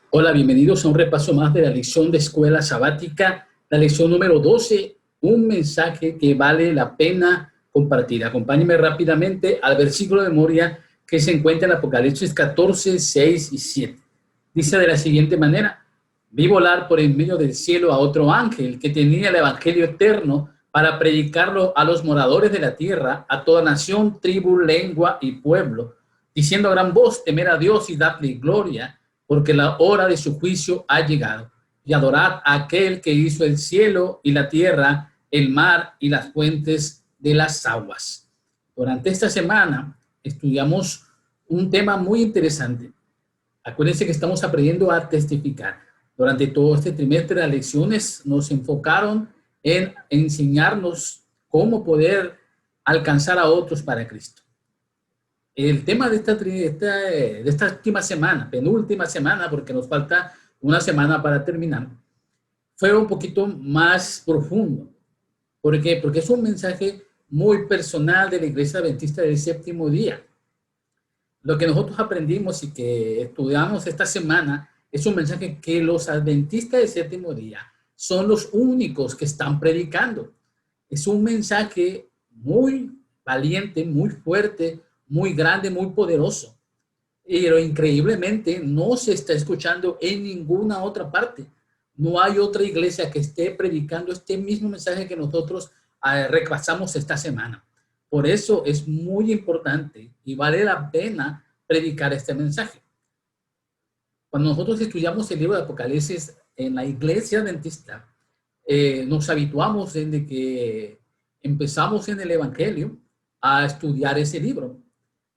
Hola, bienvenidos a un repaso más de la lección de escuela sabática, la lección número 12, un mensaje que vale la pena compartir. Acompáñenme rápidamente al versículo de memoria que se encuentra en Apocalipsis 14, 6 y 7. Dice de la siguiente manera: vi volar por en medio del cielo a otro ángel que tenía el evangelio eterno para predicarlo a los moradores de la tierra, a toda nación, tribu, lengua y pueblo, diciendo a gran voz: temer a Dios y dadle gloria, porque la hora de su juicio ha llegado, y adorad a aquel que hizo el cielo y la tierra, el mar y las fuentes de las aguas. Durante esta semana estudiamos un tema muy interesante. Acuérdense que estamos aprendiendo a testificar. Durante todo este trimestre las lecciones nos enfocaron en enseñarnos cómo poder alcanzar a otros para Cristo. El tema de esta última semana, penúltima semana, porque nos falta una semana para terminar, fue un poquito más profundo. ¿Por qué? Porque es un mensaje muy personal de la Iglesia Adventista del Séptimo Día. Lo que nosotros aprendimos y que estudiamos esta semana es un mensaje que los adventistas del Séptimo Día son los únicos que están predicando. Es un mensaje muy valiente, muy fuerte, muy grande, muy poderoso. Pero increíblemente no se está escuchando en ninguna otra parte. No hay otra iglesia que esté predicando este mismo mensaje que nosotros repasamos esta semana. Por eso es muy importante y vale la pena predicar este mensaje. Cuando nosotros estudiamos el libro de Apocalipsis en la iglesia adventista, nos habituamos en que empezamos en el Evangelio a estudiar ese libro.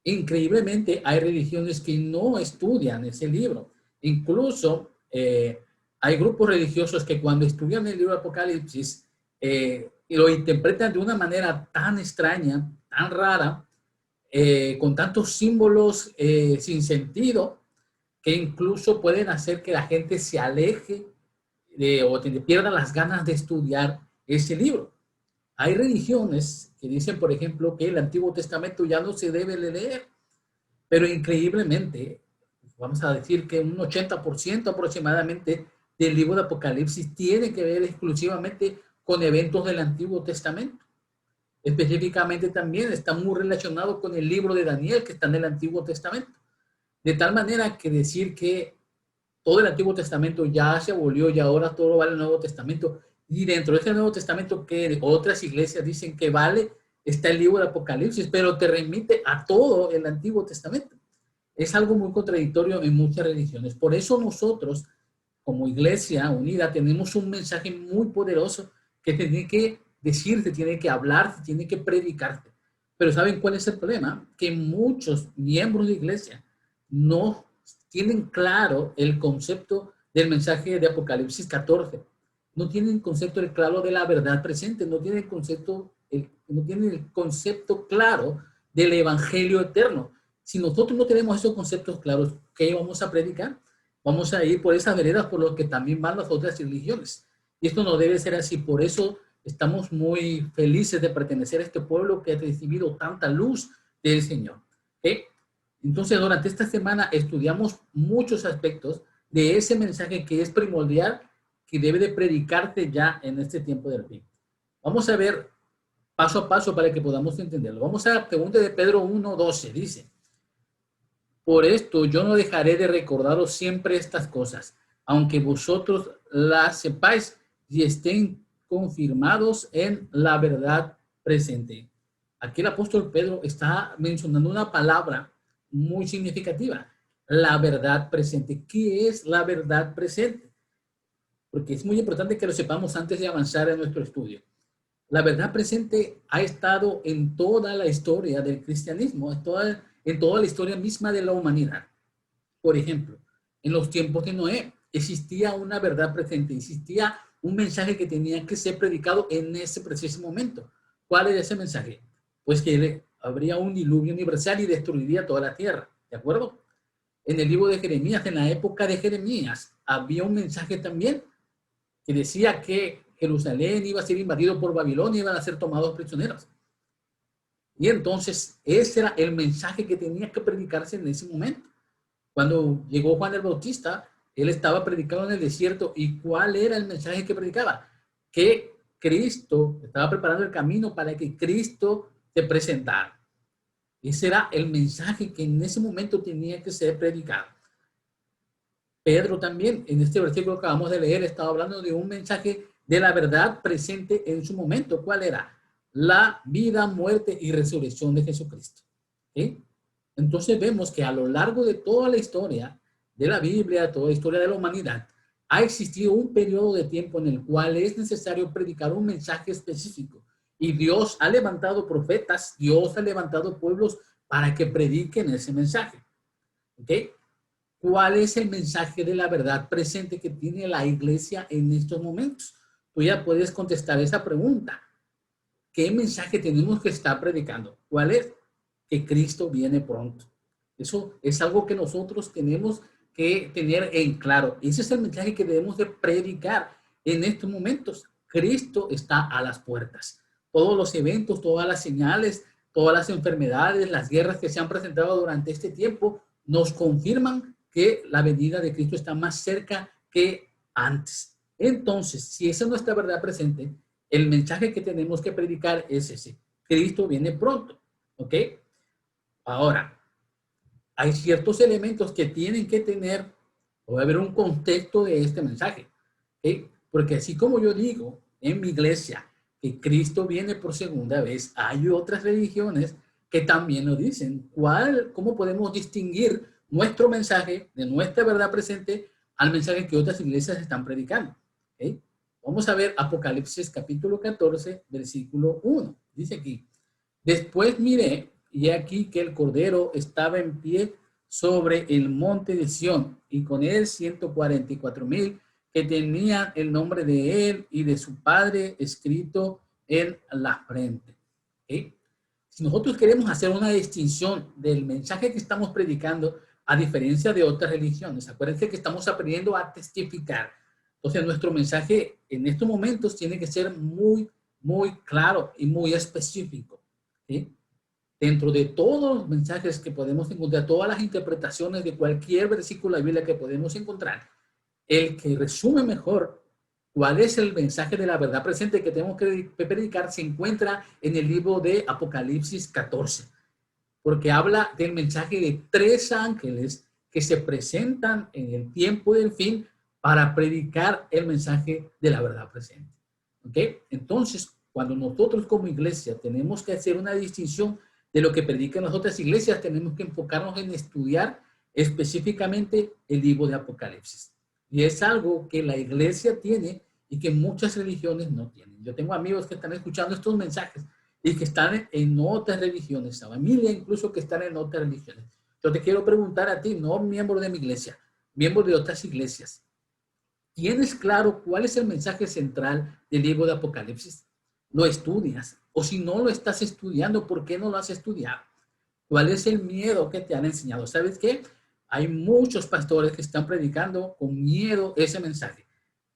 Increíblemente hay religiones que no estudian ese libro. Incluso hay grupos religiosos que cuando estudian el libro de Apocalipsis lo interpretan de una manera tan extraña, tan rara, con tantos símbolos sin sentido, que incluso pueden hacer que la gente se aleje o pierda las ganas de estudiar ese libro. Hay religiones que dicen, por ejemplo, que el Antiguo Testamento ya no se debe leer, pero increíblemente, vamos a decir que un 80% aproximadamente del libro de Apocalipsis tiene que ver exclusivamente con eventos del Antiguo Testamento. Específicamente también está muy relacionado con el libro de Daniel que está en el Antiguo Testamento. De tal manera que decir que todo el Antiguo Testamento ya se abolió y ahora todo vale el Nuevo Testamento. Y dentro de ese Nuevo Testamento que otras iglesias dicen que vale, está el libro de Apocalipsis, pero te remite a todo el Antiguo Testamento. Es algo muy contradictorio en muchas religiones. Por eso nosotros, como iglesia unida, tenemos un mensaje muy poderoso que tiene que decirte, tiene que hablarte, tiene que predicarte. Pero ¿saben cuál es el problema? Que muchos miembros de iglesia no tienen claro el concepto del mensaje de Apocalipsis 14. No tienen concepto claro de la verdad presente, no tienen el concepto claro del evangelio eterno. Si nosotros no tenemos esos conceptos claros, ¿qué vamos a predicar? Vamos a ir por esas veredas por las que también van las otras religiones. Y esto no debe ser así. Por eso estamos muy felices de pertenecer a este pueblo que ha recibido tanta luz del Señor. ¿Okay? Entonces, durante esta semana estudiamos muchos aspectos de ese mensaje que es primordial, que debe de predicarte ya en este tiempo del fin. Vamos a ver paso a paso para que podamos entenderlo. Vamos a la pregunta de Pedro 1:12. Dice: por esto yo no dejaré de recordaros siempre estas cosas, aunque vosotros las sepáis y estén confirmados en la verdad presente. Aquí el apóstol Pedro está mencionando una palabra muy significativa: la verdad presente. ¿Qué es la verdad presente? Porque es muy importante que lo sepamos antes de avanzar en nuestro estudio. La verdad presente ha estado en toda la historia del cristianismo, en toda la historia misma de la humanidad. Por ejemplo, en los tiempos de Noé existía una verdad presente, existía un mensaje que tenía que ser predicado en ese preciso momento. ¿Cuál era ese mensaje? Pues que habría un diluvio universal y destruiría toda la tierra, ¿de acuerdo? En el libro de Jeremías, en la época de Jeremías, había un mensaje también que decía que Jerusalén iba a ser invadido por Babilonia y iban a ser tomados prisioneros. Y entonces ese era el mensaje que tenía que predicarse en ese momento. Cuando llegó Juan el Bautista, Él estaba predicando en el desierto. ¿Y cuál era el mensaje que predicaba? Que Cristo estaba preparando el camino para que Cristo se presentara. Ese era el mensaje que en ese momento tenía que ser predicado. Pedro también, en este versículo que acabamos de leer, estaba hablando de un mensaje de la verdad presente en su momento. ¿Cuál era? La vida, muerte y resurrección de Jesucristo. ¿Sí? Entonces vemos que a lo largo de toda la historia de la Biblia, toda la historia de la humanidad, ha existido un periodo de tiempo en el cual es necesario predicar un mensaje específico. Y Dios ha levantado profetas, Dios ha levantado pueblos para que prediquen ese mensaje. ¿Ok? ¿Cuál es el mensaje de la verdad presente que tiene la iglesia en estos momentos? Tú ya puedes contestar esa pregunta. ¿Qué mensaje tenemos que estar predicando? ¿Cuál es? Que Cristo viene pronto. Eso es algo que nosotros tenemos que tener en claro. Ese es el mensaje que debemos de predicar en estos momentos. Cristo está a las puertas. Todos los eventos, todas las señales, todas las enfermedades, las guerras que se han presentado durante este tiempo nos confirman que la venida de Cristo está más cerca que antes. Entonces, si esa es nuestra verdad presente, el mensaje que tenemos que predicar es ese. Cristo viene pronto. ¿Ok? Ahora, hay ciertos elementos que tienen que tener, o haber un contexto de este mensaje. ¿Ok? Porque así como yo digo en mi iglesia que Cristo viene por segunda vez, hay otras religiones que también nos dicen cómo podemos distinguir nuestro mensaje de nuestra verdad presente al mensaje que otras iglesias están predicando. ¿Ok? Vamos a ver Apocalipsis capítulo 14, versículo 1. Dice aquí, después miré y aquí que el Cordero estaba en pie sobre el monte de Sión y con él 144,000 que tenían el nombre de él y de su padre escrito en la frente. ¿Okay? Si nosotros queremos hacer una distinción del mensaje que estamos predicando, a diferencia de otras religiones, acuérdense que estamos aprendiendo a testificar. Entonces, nuestro mensaje en estos momentos tiene que ser muy, muy claro y muy específico. ¿Sí? Dentro de todos los mensajes que podemos encontrar, todas las interpretaciones de cualquier versículo de la Biblia que podemos encontrar, el que resume mejor cuál es el mensaje de la verdad presente que tenemos que predicar se encuentra en el libro de Apocalipsis 14, porque habla del mensaje de 3 ángeles que se presentan en el tiempo del fin para predicar el mensaje de la verdad presente. ¿Ok? Entonces, cuando nosotros como iglesia tenemos que hacer una distinción de lo que predican las otras iglesias, tenemos que enfocarnos en estudiar específicamente el libro de Apocalipsis. Y es algo que la iglesia tiene y que muchas religiones no tienen. Yo tengo amigos que están escuchando estos mensajes y que están en otras religiones, familia incluso que están en otras religiones. Yo te quiero preguntar a ti, no miembro de mi iglesia, miembro de otras iglesias. ¿Tienes claro cuál es el mensaje central del libro de Apocalipsis? ¿Lo estudias? O si no lo estás estudiando, ¿por qué no lo has estudiado? ¿Cuál es el miedo que te han enseñado? ¿Sabes qué? Hay muchos pastores que están predicando con miedo ese mensaje.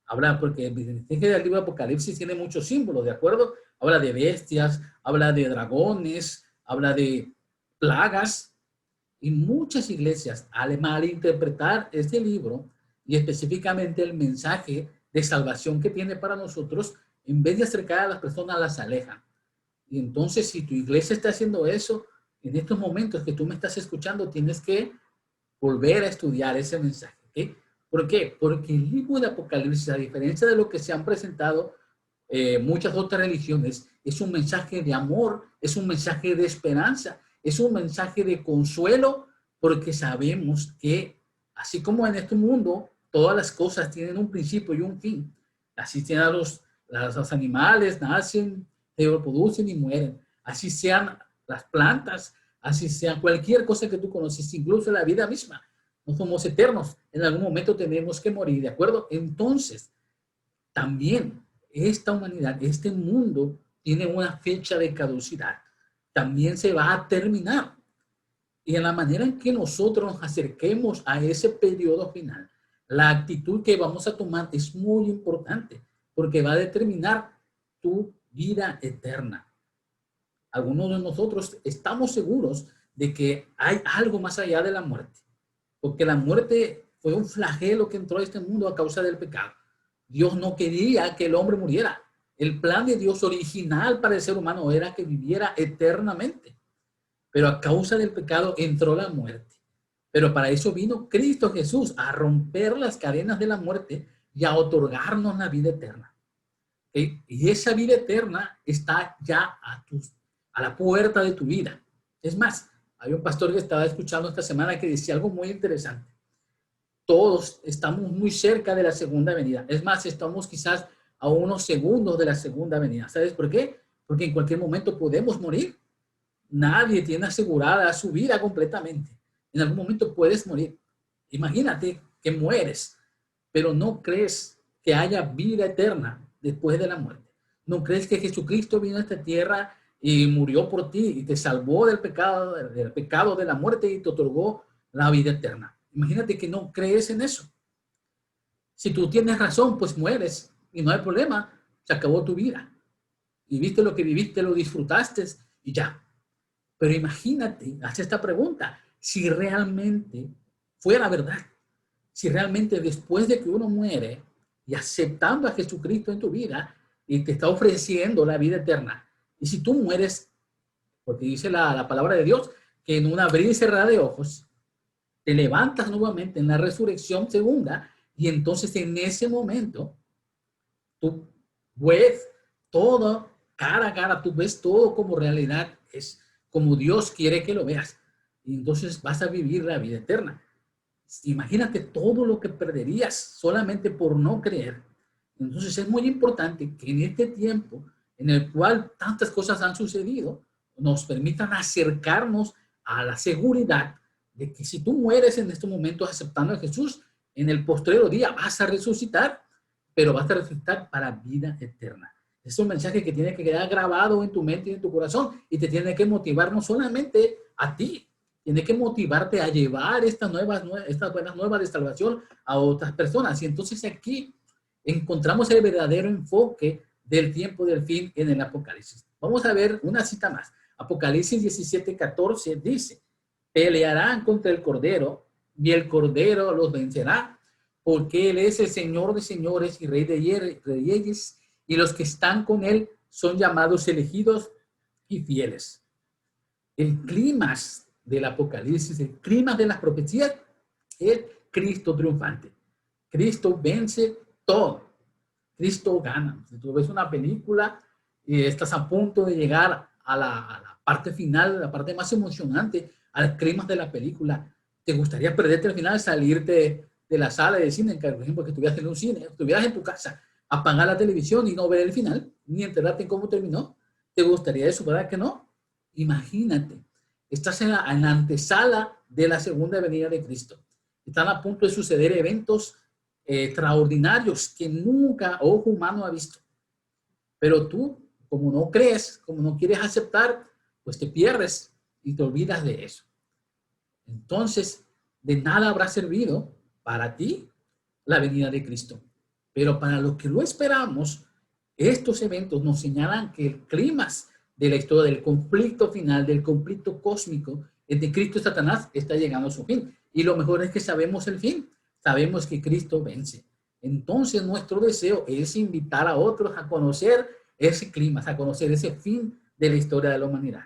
Habla, porque el mensaje del libro de Apocalipsis tiene muchos símbolos, ¿de acuerdo? Habla de bestias, habla de dragones, habla de plagas. Y muchas iglesias, al malinterpretar este libro y específicamente el mensaje de salvación que tiene para nosotros, en vez de acercar a las personas, las alejan. Y entonces, si tu iglesia está haciendo eso, en estos momentos que tú me estás escuchando, tienes que volver a estudiar ese mensaje. ¿Okay? ¿Por qué? Porque el libro de Apocalipsis, a diferencia de lo que se han presentado muchas otras religiones, es un mensaje de amor, es un mensaje de esperanza, es un mensaje de consuelo, porque sabemos que así como en este mundo todas las cosas tienen un principio y un fin, así sean los animales, nacen, se reproducen y mueren, así sean las plantas, así sea cualquier cosa que tú conoces, incluso la vida misma. No somos eternos, en algún momento tenemos que morir, ¿de acuerdo? Entonces, también esta humanidad, este mundo, tiene una fecha de caducidad. También se va a terminar. Y en la manera en que nosotros nos acerquemos a ese periodo final, la actitud que vamos a tomar es muy importante, porque va a determinar tu vida eterna. Algunos de nosotros estamos seguros de que hay algo más allá de la muerte, porque la muerte fue un flagelo que entró a este mundo a causa del pecado. Dios no quería que el hombre muriera. El plan de Dios original para el ser humano era que viviera eternamente. Pero a causa del pecado entró la muerte. Pero para eso vino Cristo Jesús, a romper las cadenas de la muerte y a otorgarnos la vida eterna. Y esa vida eterna está ya a la puerta de tu vida. Es más, hay un pastor que estaba escuchando esta semana que decía algo muy interesante. Todos estamos muy cerca de la segunda venida. Es más, estamos quizás a unos segundos de la segunda venida. ¿Sabes por qué? Porque en cualquier momento podemos morir. Nadie tiene asegurada su vida completamente. En algún momento puedes morir. Imagínate que mueres, pero no crees que haya vida eterna después de la muerte. No crees que Jesucristo vino a esta tierra y murió por ti y te salvó del pecado de la muerte y te otorgó la vida eterna. Imagínate que no crees en eso. Si tú tienes razón, pues mueres y no hay problema. Se acabó tu vida. Viviste lo que viviste, lo disfrutaste y ya. Pero imagínate, haz esta pregunta, si realmente fuera verdad, si realmente después de que uno muere y aceptando a Jesucristo en tu vida y te está ofreciendo la vida eterna, y si tú mueres, porque dice la palabra de Dios, que en un abrir y cerrar de ojos, te levantas nuevamente en la resurrección segunda, y entonces en ese momento, tú ves todo cara a cara, tú ves todo como realidad es, como Dios quiere que lo veas. Y entonces vas a vivir la vida eterna. Imagínate todo lo que perderías solamente por no creer. Entonces es muy importante que en este tiempo en el cual tantas cosas han sucedido, nos permitan acercarnos a la seguridad de que si tú mueres en estos momentos aceptando a Jesús, en el postrero día vas a resucitar, pero vas a resucitar para vida eterna. Es un mensaje que tiene que quedar grabado en tu mente y en tu corazón y te tiene que motivar no solamente a ti, tiene que motivarte a llevar estas buenas nuevas de salvación a otras personas. Y entonces aquí encontramos el verdadero enfoque del tiempo del fin en el Apocalipsis. Vamos a ver una cita más. Apocalipsis 17:14 dice, pelearán contra el Cordero y el Cordero los vencerá, porque Él es el Señor de señores y Rey de reyes, y los que están con Él son llamados elegidos y fieles. El clímax del Apocalipsis, el clímax de las profecías, es Cristo triunfante. Cristo vence todo. Cristo gana. Si tú ves una película y estás a punto de llegar a la parte final, la parte más emocionante, al clímax de la película, ¿te gustaría perderte al final, salirte de la sala de cine, por ejemplo, que estuvieras en un cine, estuvieras en tu casa, apagar la televisión y no ver el final, ni enterarte en cómo terminó? ¿Te gustaría eso, verdad que no? Imagínate, estás en la antesala de la segunda venida de Cristo. Están a punto de suceder eventos extraordinarios que nunca ojo humano ha visto. Pero tú, como no crees, como no quieres aceptar, pues te pierdes y te olvidas de eso. Entonces, de nada habrá servido para ti la venida de Cristo. Pero para los que lo esperamos, estos eventos nos señalan que el clímax de la historia del conflicto final, del conflicto cósmico entre Cristo y Satanás está llegando a su fin. Y lo mejor es que sabemos el fin. Sabemos que Cristo vence. Entonces nuestro deseo es invitar a otros a conocer ese clímax, a conocer ese fin de la historia de la humanidad.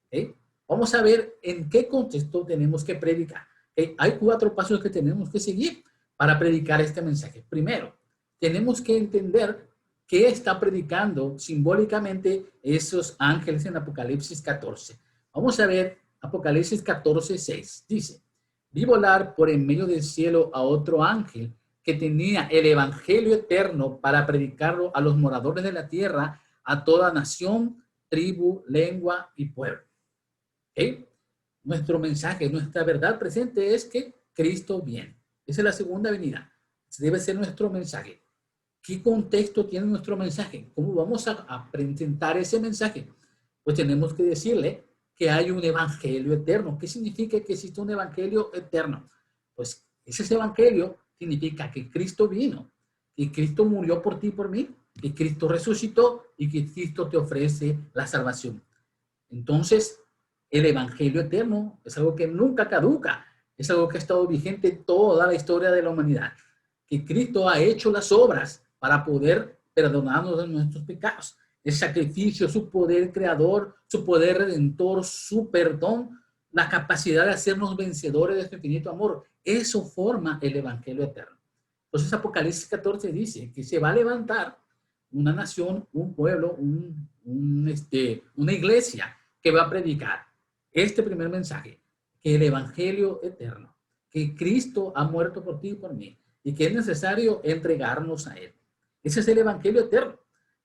¿Okay? Vamos a ver en qué contexto tenemos que predicar. ¿Okay? Hay 4 pasos que tenemos que seguir para predicar este mensaje. Primero, tenemos que entender qué está predicando simbólicamente esos ángeles en Apocalipsis 14. Vamos a ver Apocalipsis 14:6. Dice, vi volar por en medio del cielo a otro ángel que tenía el evangelio eterno para predicarlo a los moradores de la tierra, a toda nación, tribu, lengua y pueblo. ¿Okay? Nuestro mensaje, nuestra verdad presente es que Cristo viene. Esa es la segunda venida. Debe ser nuestro mensaje. ¿Qué contexto tiene nuestro mensaje? ¿Cómo vamos a presentar ese mensaje? Pues tenemos que decirle que hay un evangelio eterno. ¿Qué significa que existe un evangelio eterno? Pues ese evangelio significa que Cristo vino, que Cristo murió por ti y por mí, que Cristo resucitó y que Cristo te ofrece la salvación. Entonces, el evangelio eterno es algo que nunca caduca. Es algo que ha estado vigente toda la historia de la humanidad. Que Cristo ha hecho las obras para poder perdonarnos de nuestros pecados. El sacrificio, su poder creador, su poder redentor, su perdón, la capacidad de hacernos vencedores de su infinito amor. Eso forma el evangelio eterno. Entonces Apocalipsis 14 dice que se va a levantar una nación, un pueblo, una iglesia que va a predicar este primer mensaje, que el evangelio eterno, que Cristo ha muerto por ti y por mí, y que es necesario entregarnos a Él. Ese es el evangelio eterno.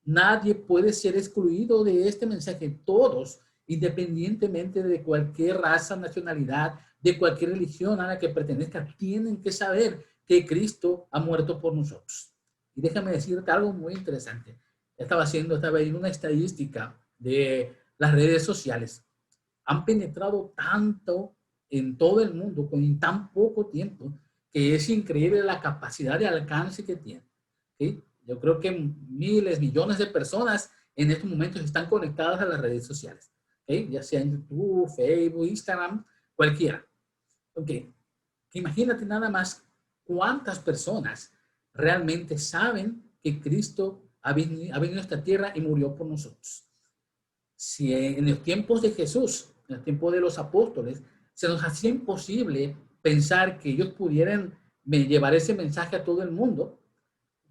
Nadie puede ser excluido de este mensaje. Todos, independientemente de cualquier raza, nacionalidad, de cualquier religión a la que pertenezca, tienen que saber que Cristo ha muerto por nosotros. Y déjame decirte algo muy interesante. Estaba viendo una estadística de las redes sociales. Han penetrado tanto en todo el mundo con tan poco tiempo que es increíble la capacidad de alcance que tiene. ¿Sí? Yo creo que miles, millones de personas en estos momentos están conectadas a las redes sociales. ¿Sí? Ya sea en YouTube, Facebook, Instagram, cualquiera. Okay. Imagínate nada más cuántas personas realmente saben que Cristo ha venido a esta tierra y murió por nosotros. Si en los tiempos de Jesús, en el tiempo de los apóstoles, se nos hacía imposible pensar que ellos pudieran llevar ese mensaje a todo el mundo.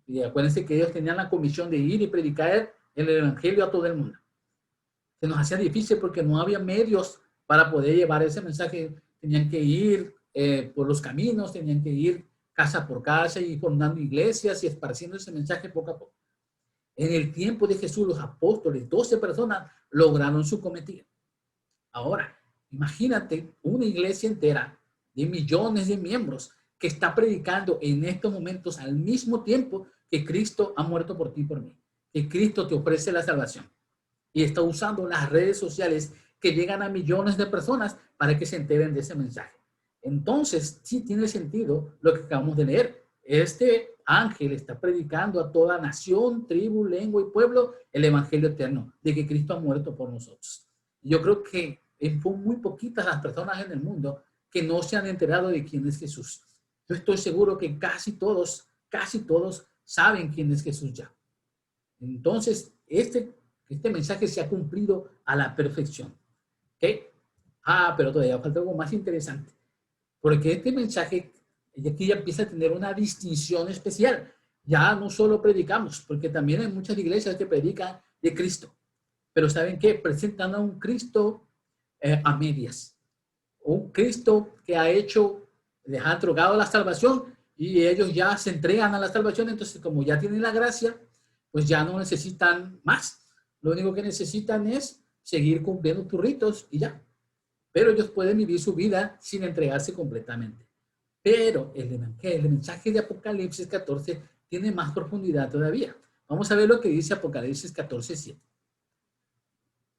Y acuérdense que ellos tenían la comisión de ir y predicar el evangelio a todo el mundo. Se nos hacía difícil porque no había medios para poder llevar ese mensaje. Tenían que ir por los caminos, tenían que ir casa por casa y formando iglesias y esparciendo ese mensaje poco a poco. En el tiempo de Jesús, los apóstoles, 12 personas, lograron su cometido. Ahora, imagínate una iglesia entera de millones de miembros que está predicando en estos momentos al mismo tiempo que Cristo ha muerto por ti y por mí, que Cristo te ofrece la salvación y está usando las redes sociales que llegan a millones de personas para que se enteren de ese mensaje. Entonces, sí tiene sentido lo que acabamos de leer. Este ángel está predicando a toda nación, tribu, lengua y pueblo el evangelio eterno de que Cristo ha muerto por nosotros. Yo creo que son muy poquitas las personas en el mundo que no se han enterado de quién es Jesús. Yo estoy seguro que casi todos saben quién es Jesús ya. Entonces, este mensaje se ha cumplido a la perfección. ¿Okay? Pero todavía falta algo más interesante. Porque este mensaje aquí ya empieza a tener una distinción especial. Ya no solo predicamos, porque también hay muchas iglesias que predican de Cristo. Pero ¿saben qué? Presentan a un Cristo a medias. Un Cristo que les ha entregado la salvación y ellos ya se entregan a la salvación. Entonces, como ya tienen la gracia, pues ya no necesitan más. Lo único que necesitan es seguir cumpliendo tus ritos y ya. Pero ellos pueden vivir su vida sin entregarse completamente. Pero el mensaje de Apocalipsis 14 tiene más profundidad todavía. Vamos a ver lo que dice Apocalipsis 14, 7.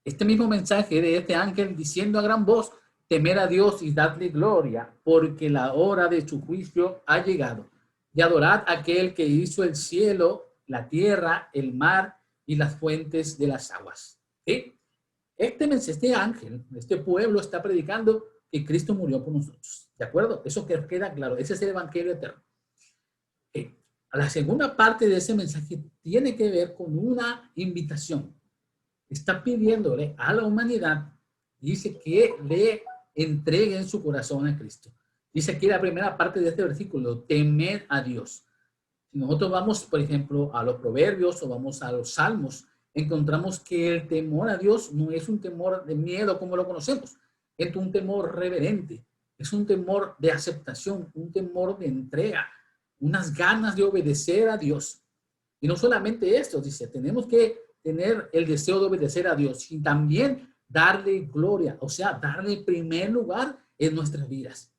Este mismo mensaje de este ángel diciendo a gran voz, temer a Dios y dadle gloria, porque la hora de su juicio ha llegado. Y adorad a aquel que hizo el cielo, la tierra, el mar y las fuentes de las aguas. ¿Sí? Este ángel, este pueblo está predicando que Cristo murió por nosotros. ¿De acuerdo? Eso queda claro. Ese es el evangelio eterno. La segunda parte de ese mensaje tiene que ver con una invitación. Está pidiéndole a la humanidad, dice que le entreguen su corazón a Cristo. Dice aquí la primera parte de este versículo, temed a Dios. Si nosotros vamos, por ejemplo, a los proverbios o vamos a los salmos, encontramos que el temor a Dios no es un temor de miedo como lo conocemos, es un temor reverente, es un temor de aceptación, un temor de entrega, unas ganas de obedecer a Dios. Y no solamente esto, dice, tenemos que tener el deseo de obedecer a Dios y también darle gloria, o sea, darle primer lugar en nuestras vidas.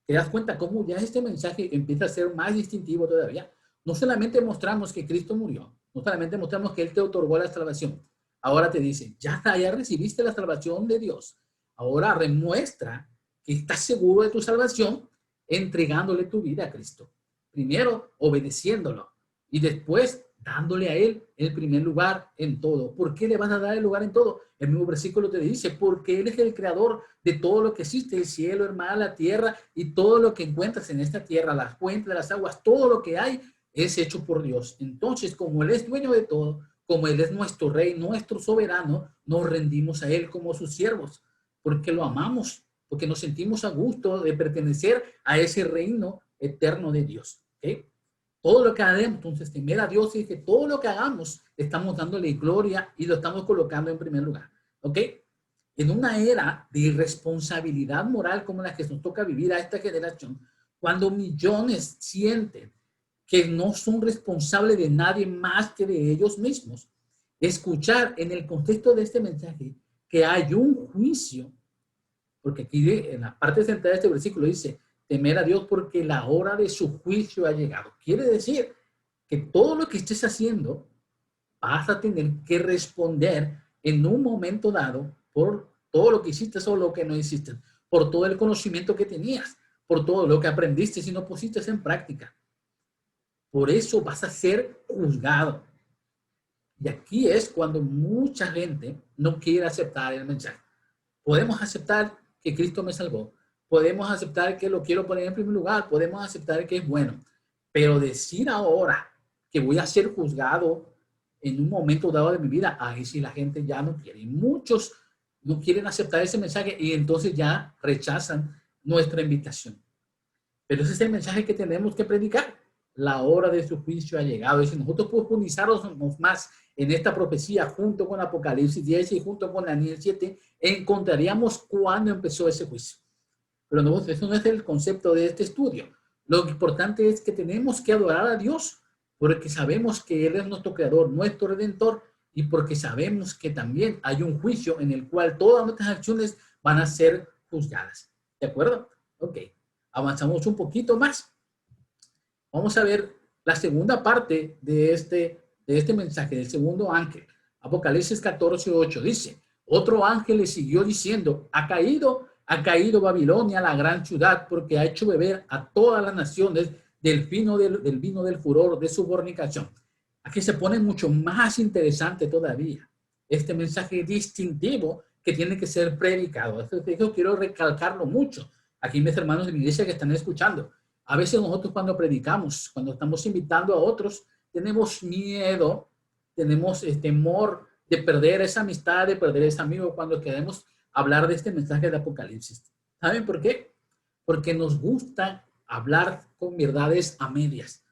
¿Te das cuenta cómo ya este mensaje empieza a ser más distintivo todavía? No solamente mostramos que Cristo murió, no solamente mostramos que Él te otorgó la salvación. Ahora te dice, ya recibiste la salvación de Dios. Ahora demuestra que estás seguro de tu salvación entregándole tu vida a Cristo. Primero, obedeciéndolo. Y después, dándole a Él el primer lugar en todo. ¿Por qué le vas a dar el lugar en todo? El mismo versículo te dice, porque Él es el creador de todo lo que existe, el cielo, el mar, la tierra y todo lo que encuentras en esta tierra, las fuentes, las aguas, todo lo que hay es hecho por Dios. Entonces, como Él es dueño de todo, como Él es nuestro rey, nuestro soberano, nos rendimos a Él como sus siervos, porque lo amamos, porque nos sentimos a gusto de pertenecer a ese reino eterno de Dios. ¿Okay? Todo lo que hagamos, entonces, temer a Dios y que todo lo que hagamos, estamos dándole gloria y lo estamos colocando en primer lugar. ¿Ok? En una era de irresponsabilidad moral como la que nos toca vivir a esta generación, cuando millones sienten que no son responsables de nadie más que de ellos mismos, escuchar en el contexto de este mensaje que hay un juicio, porque aquí en la parte central de este versículo dice, temer a Dios porque la hora de su juicio ha llegado. Quiere decir que todo lo que estés haciendo vas a tener que responder en un momento dado por todo lo que hiciste o lo que no hiciste, por todo el conocimiento que tenías, por todo lo que aprendiste y no pusiste en práctica. Por eso vas a ser juzgado. Y aquí es cuando mucha gente no quiere aceptar el mensaje. Podemos aceptar que Cristo me salvó. Podemos aceptar que lo quiero poner en primer lugar. Podemos aceptar que es bueno. Pero decir ahora que voy a ser juzgado en un momento dado de mi vida, ahí sí la gente ya no quiere. Y muchos no quieren aceptar ese mensaje y entonces ya rechazan nuestra invitación. Pero ese es el mensaje que tenemos que predicar. La hora de su juicio ha llegado. Y si nosotros profundizáramos más en esta profecía junto con Apocalipsis 10 y junto con Daniel 7, encontraríamos cuándo empezó ese juicio. Pero no, eso no es el concepto de este estudio. Lo importante es que tenemos que adorar a Dios porque sabemos que Él es nuestro creador, nuestro redentor, y porque sabemos que también hay un juicio en el cual todas nuestras acciones van a ser juzgadas. ¿De acuerdo? Ok. Avanzamos un poquito más. Vamos a ver la segunda parte de este mensaje, del segundo ángel. Apocalipsis 14:8 dice, otro ángel le siguió diciendo, ha caído Babilonia, la gran ciudad, porque ha hecho beber a todas las naciones del vino del furor de su fornicación. Aquí se pone mucho más interesante todavía este mensaje distintivo que tiene que ser predicado. Esto quiero recalcarlo mucho. Aquí mis hermanos de mi iglesia que están escuchando. A veces nosotros cuando predicamos, cuando estamos invitando a otros, tenemos miedo, tenemos temor de perder esa amistad, de perder ese amigo cuando queremos hablar de este mensaje de Apocalipsis. ¿Saben por qué? Porque nos gusta hablar con verdades a medias.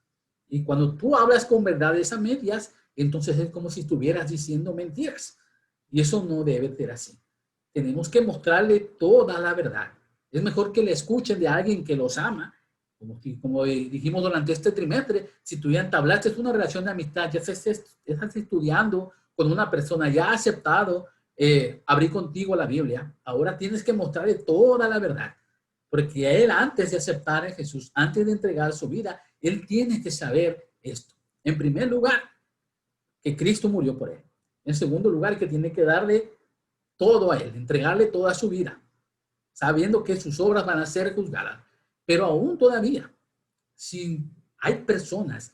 Y cuando tú hablas con verdades a medias, entonces es como si estuvieras diciendo mentiras. Y eso no debe ser así. Tenemos que mostrarle toda la verdad. Es mejor que le escuchen de alguien que los ama, como dijimos durante este trimestre, si tú ya entablaste una relación de amistad, ya estás estudiando con una persona, ya ha aceptado abrir contigo la Biblia, ahora tienes que mostrarle toda la verdad. Porque él antes de aceptar a Jesús, antes de entregar su vida, él tiene que saber esto. En primer lugar, que Cristo murió por él. En segundo lugar, que tiene que darle todo a él, entregarle toda su vida, sabiendo que sus obras van a ser juzgadas. Pero aún todavía, si hay personas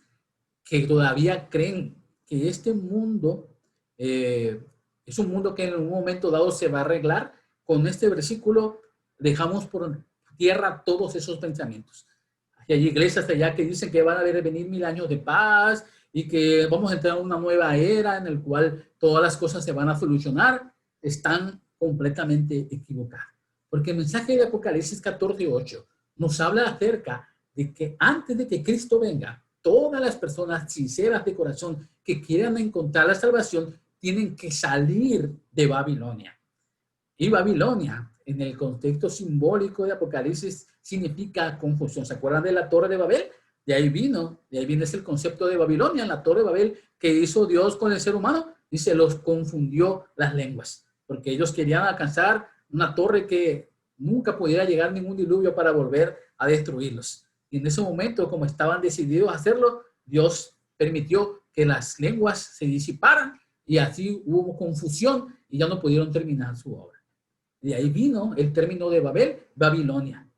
que todavía creen que este mundo es un mundo que en un momento dado se va a arreglar, con este versículo dejamos por tierra todos esos pensamientos. Hay iglesias allá que dicen que van a venir 1000 años de paz y que vamos a entrar en una nueva era en la cual todas las cosas se van a solucionar. Están completamente equivocadas. Porque el mensaje de Apocalipsis 14:8 nos habla acerca de que antes de que Cristo venga, todas las personas sinceras de corazón que quieran encontrar la salvación tienen que salir de Babilonia. Y Babilonia, en el contexto simbólico de Apocalipsis, significa confusión. ¿Se acuerdan de la Torre de Babel? De ahí viene ese el concepto de Babilonia, la Torre de Babel que hizo Dios con el ser humano, dice, los confundió las lenguas, porque ellos querían alcanzar una torre que nunca pudiera llegar ningún diluvio para volver a destruirlos. Y en ese momento, como estaban decididos a hacerlo, Dios permitió que las lenguas se disiparan y así hubo confusión y ya no pudieron terminar su obra. De ahí vino el término de Babel, Babilonia.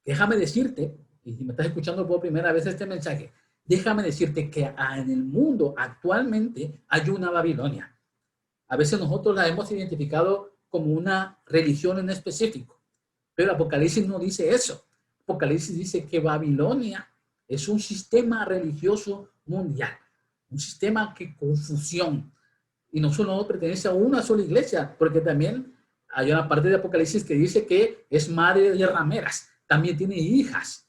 Déjame decirte, y si me estás escuchando por primera vez este mensaje, déjame decirte que en el mundo actualmente hay una Babilonia. A veces nosotros la hemos identificado como una religión en específico, pero Apocalipsis no dice eso. Apocalipsis dice que Babilonia es un sistema religioso mundial, un sistema que confusión. Y no solo pertenece a una sola iglesia, porque también hay una parte de Apocalipsis que dice que es madre de rameras, también tiene hijas.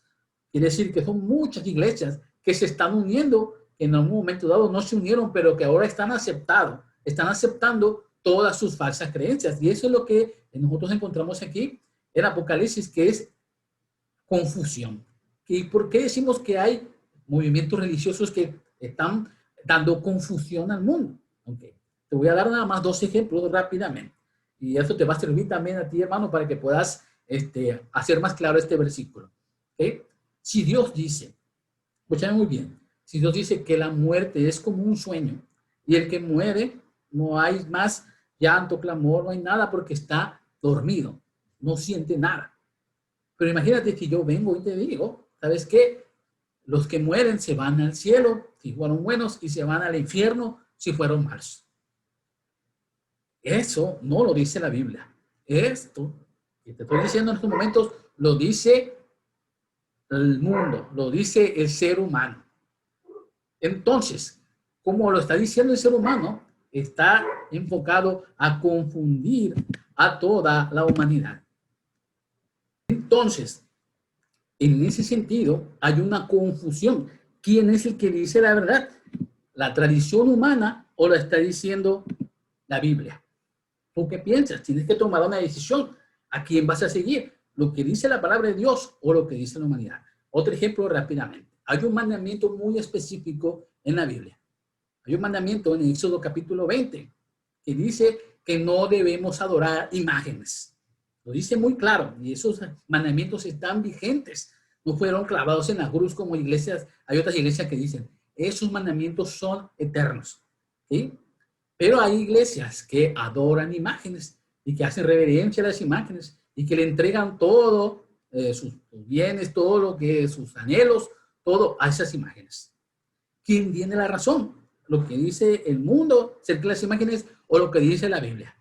Quiere decir que son muchas iglesias que se están uniendo, que en algún momento dado no se unieron, pero que ahora están aceptando todas sus falsas creencias. Y eso es lo que nosotros encontramos aquí en Apocalipsis, que es confusión. ¿Y por qué decimos que hay movimientos religiosos que están dando confusión al mundo? Okay. Te voy a dar nada más 2 ejemplos rápidamente. Y eso te va a servir también a ti, hermano, para que puedas hacer más claro este versículo. ¿Okay? Si Dios dice, escúchame muy bien, si Dios dice que la muerte es como un sueño y el que muere no hay más llanto, clamor, no hay nada porque está dormido, no siente nada. Pero imagínate que yo vengo y te digo, ¿sabes qué? Los que mueren se van al cielo si fueron buenos y se van al infierno si fueron malos. Eso no lo dice la Biblia. Esto que te estoy diciendo en estos momentos lo dice el mundo, lo dice el ser humano. Entonces, como lo está diciendo el ser humano, está enfocado a confundir a toda la humanidad. Entonces, en ese sentido, hay una confusión. ¿Quién es el que dice la verdad? ¿La tradición humana o la está diciendo la Biblia? ¿Tú qué piensas? Tienes que tomar una decisión. ¿A quién vas a seguir? ¿Lo que dice la palabra de Dios o lo que dice la humanidad? Otro ejemplo rápidamente. Hay un mandamiento muy específico en la Biblia. Hay un mandamiento en Éxodo capítulo 20 que dice que no debemos adorar imágenes. Lo dice muy claro y esos mandamientos están vigentes. No fueron clavados en la cruz como iglesias. Hay otras iglesias que dicen, esos mandamientos son eternos. ¿Sí? Pero hay iglesias que adoran imágenes y que hacen reverencia a las imágenes y que le entregan todo, sus bienes, todo lo que, sus anhelos, todo a esas imágenes. ¿Quién tiene la razón? ¿Lo que dice el mundo acerca de las imágenes o lo que dice la Biblia?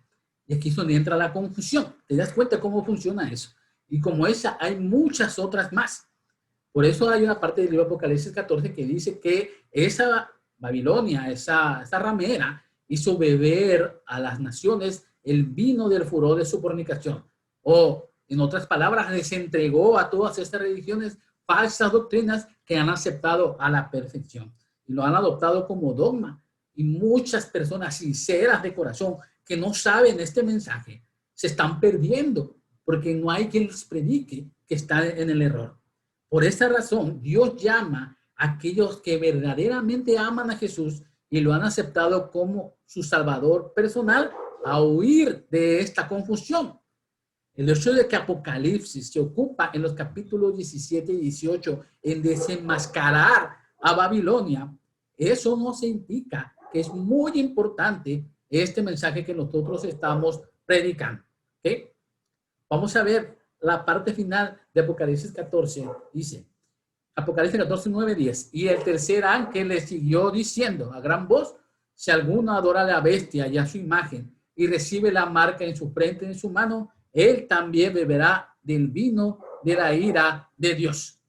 Y aquí es donde entra la confusión. ¿Te das cuenta cómo funciona eso? Y como esa, hay muchas otras más. Por eso hay una parte del libro Apocalipsis 14 que dice que esa Babilonia, esa ramera, hizo beber a las naciones el vino del furor de su fornicación. O, en otras palabras, les entregó a todas estas religiones falsas doctrinas que han aceptado a la perfección y lo han adoptado como dogma. Y muchas personas sinceras de corazón que no saben este mensaje se están perdiendo porque no hay quien les predique que están en el error. Por esta razón, Dios llama a aquellos que verdaderamente aman a Jesús y lo han aceptado como su salvador personal a huir de esta confusión. El hecho de que Apocalipsis se ocupa en los capítulos 17 y 18 en desenmascarar a Babilonia, eso no significa que es muy importante este mensaje que nosotros estamos predicando. ¿Okay? Vamos a ver la parte final de Apocalipsis 14. Dice, Apocalipsis 14, 9, 10. Y el tercer ángel le siguió diciendo a gran voz, si alguno adora a la bestia y a su imagen y recibe la marca en su frente y en su mano, él también beberá del vino de la ira de Dios.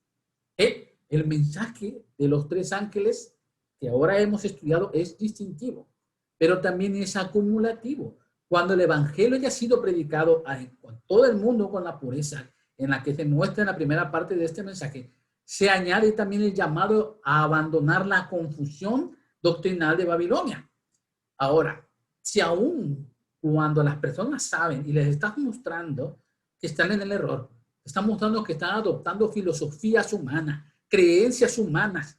El mensaje de los 3 ángeles que ahora hemos estudiado es distintivo, pero también es acumulativo. Cuando el evangelio ya ha sido predicado a todo el mundo con la pureza en la que se muestra en la primera parte de este mensaje, se añade también el llamado a abandonar la confusión doctrinal de Babilonia. Ahora, si aún cuando las personas saben y les estás mostrando que están en el error, están mostrando que están adoptando filosofías humanas, creencias humanas,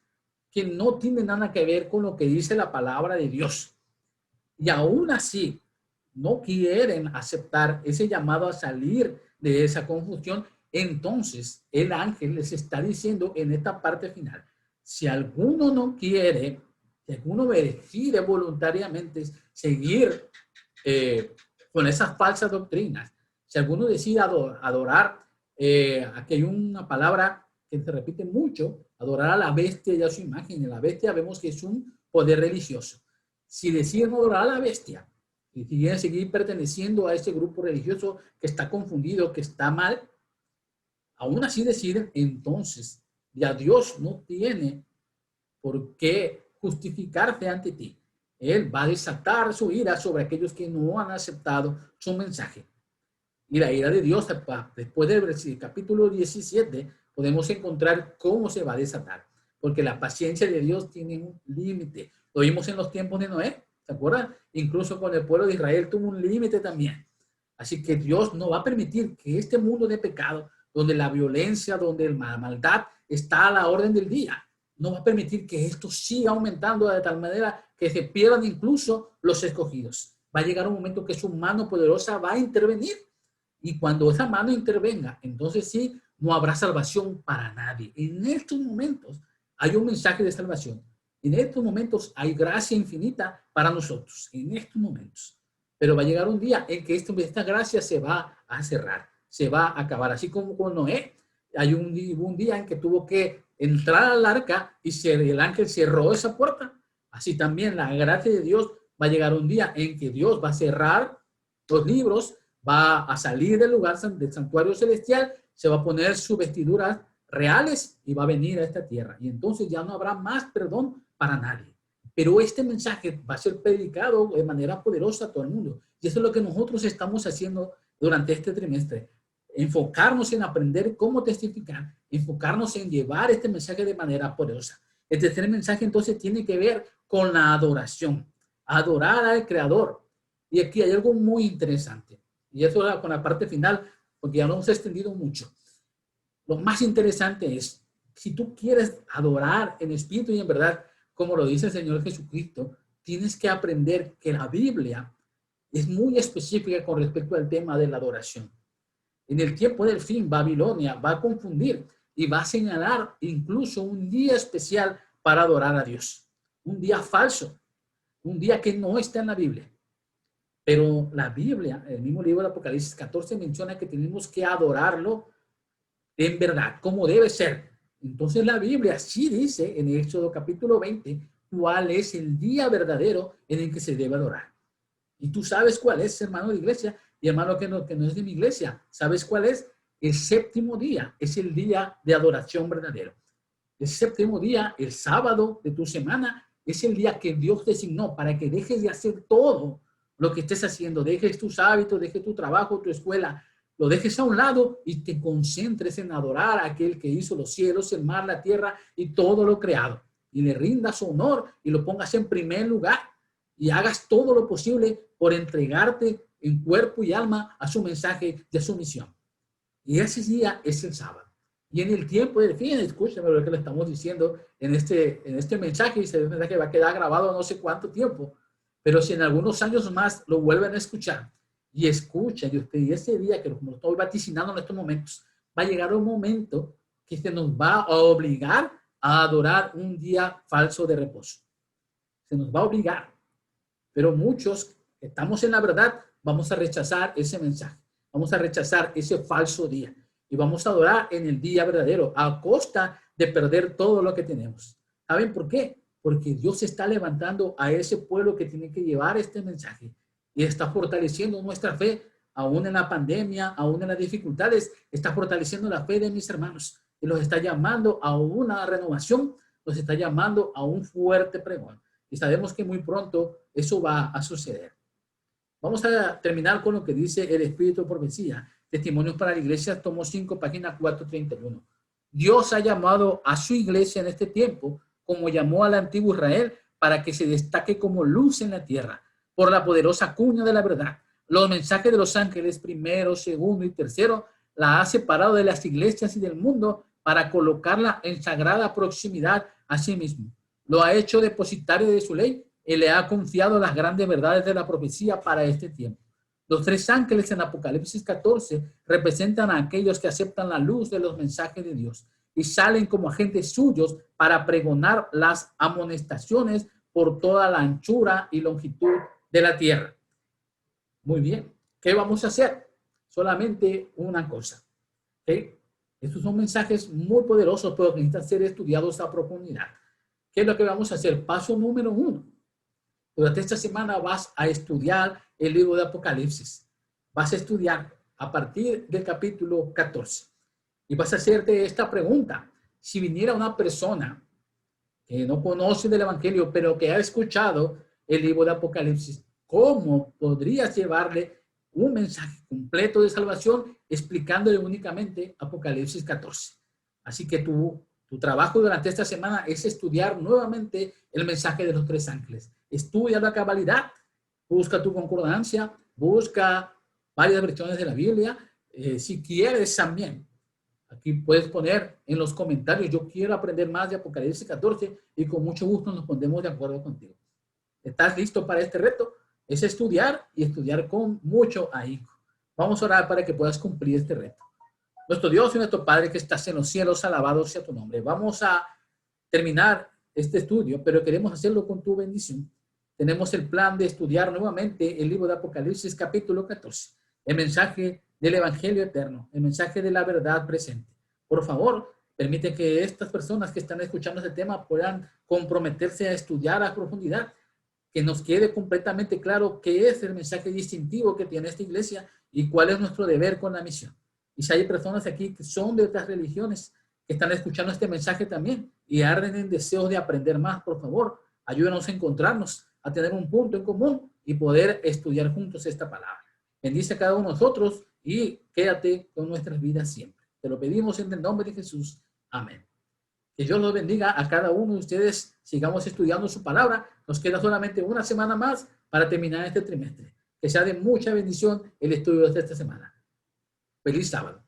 que no tienen nada que ver con lo que dice la palabra de Dios. Y aún así, no quieren aceptar ese llamado a salir de esa confusión, entonces el ángel les está diciendo en esta parte final, si alguno no quiere, si alguno decide voluntariamente seguir con esas falsas doctrinas, si alguno decide adorar, aquí hay una palabra que se repite mucho, adorar a la bestia y a su imagen. En la bestia vemos que es un poder religioso. Si deciden adorar a la bestia y quieren seguir perteneciendo a ese grupo religioso que está confundido, que está mal, aún así deciden, entonces ya Dios no tiene por qué justificarse ante ti. Él va a desatar su ira sobre aquellos que no han aceptado su mensaje. Y la ira de Dios, después del capítulo 17, podemos encontrar cómo se va a desatar. Porque la paciencia de Dios tiene un límite. Lo vimos en los tiempos de Noé, ¿se acuerdan? Incluso con el pueblo de Israel tuvo un límite también. Así que Dios no va a permitir que este mundo de pecado, donde la violencia, donde la maldad está a la orden del día, no va a permitir que esto siga aumentando de tal manera que se pierdan incluso los escogidos. Va a llegar un momento que su mano poderosa va a intervenir. Y cuando esa mano intervenga, entonces sí, no habrá salvación para nadie. En estos momentos hay un mensaje de salvación. En estos momentos hay gracia infinita para nosotros. En estos momentos. Pero va a llegar un día en que esta gracia se va a cerrar, se va a acabar. Así como con Noé, hay un día en que tuvo que entrar al arca y el ángel cerró esa puerta. Así también la gracia de Dios va a llegar un día en que Dios va a cerrar los libros, va a salir del lugar del santuario celestial, se va a poner sus vestiduras reales y va a venir a esta tierra. Y entonces ya no habrá más perdón para nadie. Pero este mensaje va a ser predicado de manera poderosa a todo el mundo. Y eso es lo que nosotros estamos haciendo durante este trimestre. Enfocarnos en aprender cómo testificar, enfocarnos en llevar este mensaje de manera poderosa. El tercer mensaje entonces tiene que ver con la adoración. Adorar al Creador. Y aquí hay algo muy interesante. Y eso con la parte final, porque ya nos hemos extendido mucho. Lo más interesante es, si tú quieres adorar en espíritu y en verdad, como lo dice el Señor Jesucristo, tienes que aprender que la Biblia es muy específica con respecto al tema de la adoración. En el tiempo del fin, Babilonia va a confundir y va a señalar incluso un día especial para adorar a Dios. Un día falso, un día que no está en la Biblia. Pero la Biblia, el mismo libro de Apocalipsis 14, menciona que tenemos que adorarlo en verdad, como debe ser. Entonces la Biblia sí dice en Éxodo capítulo 20 cuál es el día verdadero en el que se debe adorar. Y tú sabes cuál es, hermano de iglesia, y hermano que no es de mi iglesia. ¿Sabes cuál es? El séptimo día es el día de adoración verdadero. El séptimo día, el sábado de tu semana, es el día que Dios designó para que dejes de hacer todo lo que estés haciendo. Dejes tus hábitos, dejes tu trabajo, tu escuela, lo dejes a un lado y te concentres en adorar a aquel que hizo los cielos, el mar, la tierra y todo lo creado. Y le rindas honor y lo pongas en primer lugar y hagas todo lo posible por entregarte en cuerpo y alma a su mensaje y a su misión. Y ese día es el sábado. Y en el tiempo del fin, escúchame lo que le estamos diciendo en este mensaje, y ese mensaje va a quedar grabado no sé cuánto tiempo, pero si en algunos años más lo vuelven a escuchar, y escucha, y usted, y ese día que como lo estoy vaticinando en estos momentos, va a llegar un momento que se nos va a obligar a adorar un día falso de reposo. Se nos va a obligar. Pero muchos que estamos en la verdad, vamos a rechazar ese mensaje. Vamos a rechazar ese falso día. Y vamos a adorar en el día verdadero, a costa de perder todo lo que tenemos. ¿Saben por qué? Porque Dios está levantando a ese pueblo que tiene que llevar este mensaje. Y está fortaleciendo nuestra fe, aún en la pandemia, aún en las dificultades. Está fortaleciendo la fe de mis hermanos. Y los está llamando a una renovación, los está llamando a un fuerte pregón. Y sabemos que muy pronto eso va a suceder. Vamos a terminar con lo que dice el Espíritu de Profecía. Testimonios para la Iglesia, tomo 5, página 431. Dios ha llamado a su iglesia en este tiempo, como llamó al antiguo Israel, para que se destaque como luz en la tierra, por la poderosa cuña de la verdad. Los mensajes de los ángeles, primero, segundo y tercero, la ha separado de las iglesias y del mundo para colocarla en sagrada proximidad a sí mismo. Lo ha hecho depositario de su ley y le ha confiado las grandes verdades de la profecía para este tiempo. Los tres ángeles en Apocalipsis 14 representan a aquellos que aceptan la luz de los mensajes de Dios y salen como agentes suyos para pregonar las amonestaciones por toda la anchura y longitud de la tierra. Muy bien. ¿Qué vamos a hacer? Solamente una cosa. ¿Okay? Estos son mensajes muy poderosos, pero que necesitan ser estudiados a profundidad. ¿Qué es lo que vamos a hacer? Paso número 1. Durante esta semana vas a estudiar el libro de Apocalipsis. Vas a estudiar a partir del capítulo 14. Y vas a hacerte esta pregunta. Si viniera una persona que no conoce del Evangelio, pero que ha escuchado el libro de Apocalipsis, ¿cómo podrías llevarle un mensaje completo de salvación explicándole únicamente Apocalipsis 14? Así que tu trabajo durante esta semana es estudiar nuevamente el mensaje de los 3 ángeles. Estudia la cabalidad, busca tu concordancia, busca varias versiones de la Biblia. Si quieres también, aquí puedes poner en los comentarios, yo quiero aprender más de Apocalipsis 14 y con mucho gusto nos pondremos de acuerdo contigo. ¿Estás listo para este reto? Es estudiar y estudiar con mucho ahínco. Vamos a orar para que puedas cumplir este reto. Nuestro Dios y nuestro Padre que estás en los cielos, alabado sea tu nombre. Vamos a terminar este estudio, pero queremos hacerlo con tu bendición. Tenemos el plan de estudiar nuevamente el libro de Apocalipsis capítulo 14, el mensaje del Evangelio eterno, el mensaje de la verdad presente. Por favor, permite que estas personas que están escuchando este tema puedan comprometerse a estudiar a profundidad, que nos quede completamente claro qué es el mensaje distintivo que tiene esta iglesia y cuál es nuestro deber con la misión. Y si hay personas aquí que son de otras religiones que están escuchando este mensaje también y arden en deseos de aprender más, por favor, ayúdanos a encontrarnos, a tener un punto en común y poder estudiar juntos esta palabra. Bendice a cada uno de nosotros y quédate con nuestras vidas siempre. Te lo pedimos en el nombre de Jesús. Amén. Que Dios los bendiga a cada uno de ustedes. Sigamos estudiando su palabra. Nos queda solamente una semana más para terminar este trimestre. Que sea de mucha bendición el estudio de esta semana. Feliz sábado.